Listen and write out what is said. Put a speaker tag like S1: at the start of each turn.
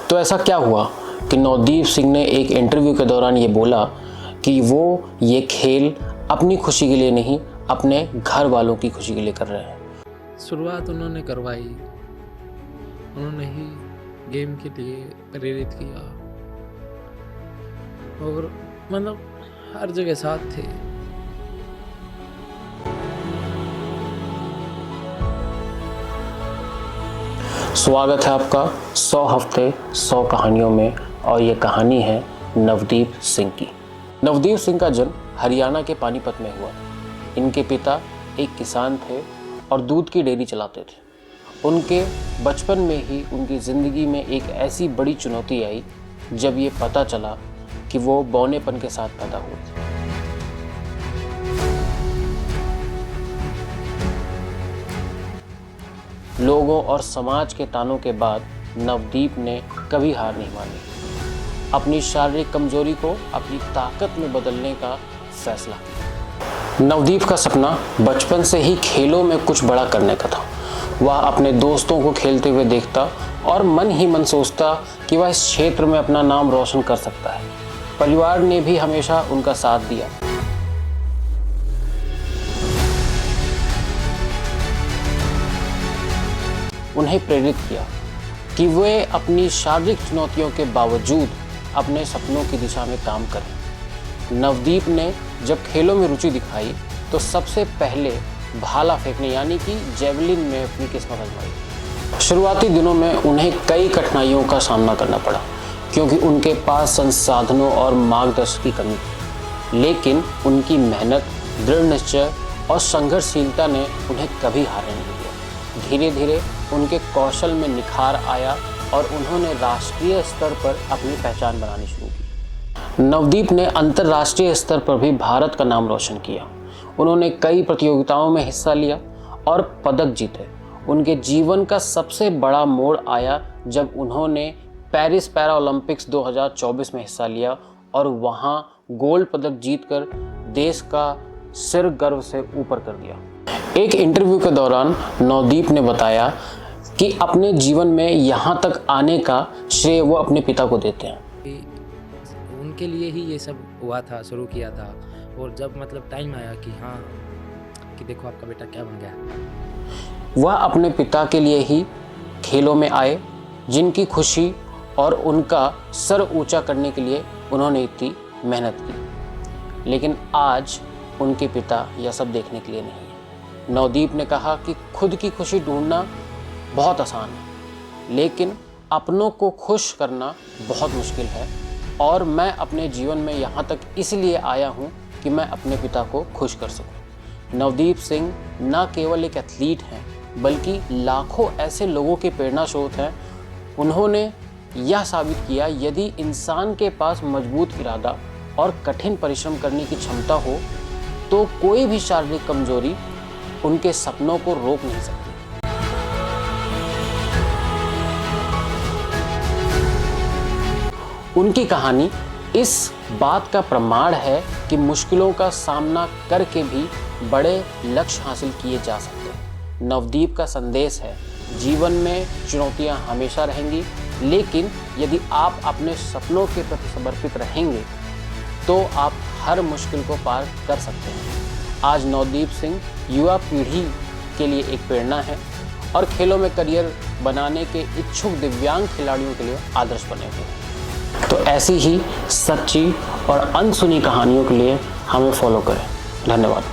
S1: तो ऐसा क्या हुआ कि नवदीप सिंह ने एक इंटरव्यू के दौरान ये बोला कि वो ये खेल अपनी खुशी के लिए नहीं, अपने घर वालों की खुशी के लिए कर रहे हैं।
S2: शुरुआत उन्होंने करवाई, उन्होंने ही गेम के लिए प्रेरित किया और मतलब हर जगह साथ थे।
S1: स्वागत है आपका 100 हफ्ते 100 कहानियों में, और ये कहानी है नवदीप सिंह की। नवदीप सिंह का जन्म हरियाणा के पानीपत में हुआ। इनके पिता एक किसान थे और दूध की डेयरी चलाते थे। उनके बचपन में ही उनकी ज़िंदगी में एक ऐसी बड़ी चुनौती आई जब ये पता चला कि वो बौनेपन के साथ पैदा हुए थे। लोगों और समाज के तानों के बाद नवदीप ने कभी हार नहीं मानी। अपनी शारीरिक कमजोरी को अपनी ताकत में बदलने का फैसला किया। नवदीप का सपना बचपन से ही खेलों में कुछ बड़ा करने का था। वह अपने दोस्तों को खेलते हुए देखता और मन ही मन सोचता कि वह इस क्षेत्र में अपना नाम रोशन कर सकता है। परिवार ने भी हमेशा उनका साथ दिया। उन्हें प्रेरित किया कि वे अपनी शारीरिक चुनौतियों के बावजूद अपने सपनों की दिशा में काम करें। नवदीप ने जब खेलों में रुचि दिखाई तो सबसे पहले भाला फेंकने यानी कि जेवलिन में अपनी किस्मत आजमाई। शुरुआती दिनों में उन्हें कई कठिनाइयों का सामना करना पड़ा क्योंकि उनके पास संसाधनों और मार्गदर्शन की कमी थी, लेकिन उनकी मेहनत, दृढ़ निश्चय और संघर्षशीलता ने उन्हें कभी हारने नहीं दिया। धीरे धीरे उनके कौशल में निखार आया और उन्होंने राष्ट्रीय स्तर पर अपनी पहचान बनानी शुरू की। नवदीप ने अंतर्राष्ट्रीय स्तर पर भी भारत का नाम रोशन किया। उन्होंने कई प्रतियोगिताओं में हिस्सा लिया और पदक जीते। उनके जीवन का सबसे बड़ा मोड़ आया जब उन्होंने पेरिस पैरा ओलंपिक्स 2024 में हिस्सा लिया और वहां गोल्ड पदक जीतकर देश का सिर गर्व से ऊपर कर दिया। एक इंटरव्यू के दौरान नवदीप ने बताया कि अपने जीवन में यहाँ तक आने का श्रेय वो अपने पिता को देते हैं।
S2: उनके लिए ही ये सब हुआ था, शुरू किया था। और जब मतलब टाइम आया कि हाँ कि देखो आपका बेटा क्या बन गया,
S1: वह अपने पिता के लिए ही खेलों में आए, जिनकी खुशी और उनका सर ऊंचा करने के लिए उन्होंने इतनी मेहनत की। लेकिन आज उनके पिता यह सब देखने के लिए नहीं है। नवदीप ने कहा कि खुद की खुशी ढूंढना बहुत आसान है, लेकिन अपनों को खुश करना बहुत मुश्किल है, और मैं अपने जीवन में यहाँ तक इसलिए आया हूँ कि मैं अपने पिता को खुश कर सकूँ। नवदीप सिंह न केवल एक एथलीट हैं, बल्कि लाखों ऐसे लोगों के प्रेरणा स्रोत हैं। उन्होंने यह साबित किया यदि इंसान के पास मजबूत इरादा और कठिन परिश्रम करने की क्षमता हो तो कोई भी शारीरिक कमजोरी उनके सपनों को रोक नहीं सकती। उनकी कहानी इस बात का प्रमाण है कि मुश्किलों का सामना करके भी बड़े लक्ष्य हासिल किए जा सकते हैं। नवदीप का संदेश है, जीवन में चुनौतियां हमेशा रहेंगी, लेकिन यदि आप अपने सपनों के प्रति समर्पित रहेंगे तो आप हर मुश्किल को पार कर सकते हैं। आज नवदीप सिंह युवा पीढ़ी के लिए एक प्रेरणा है और खेलों में करियर बनाने के इच्छुक दिव्यांग खिलाड़ियों के लिए आदर्श बने हुए हैं। तो ऐसी ही सच्ची और अनसुनी कहानियों के लिए हमें फॉलो करें। धन्यवाद।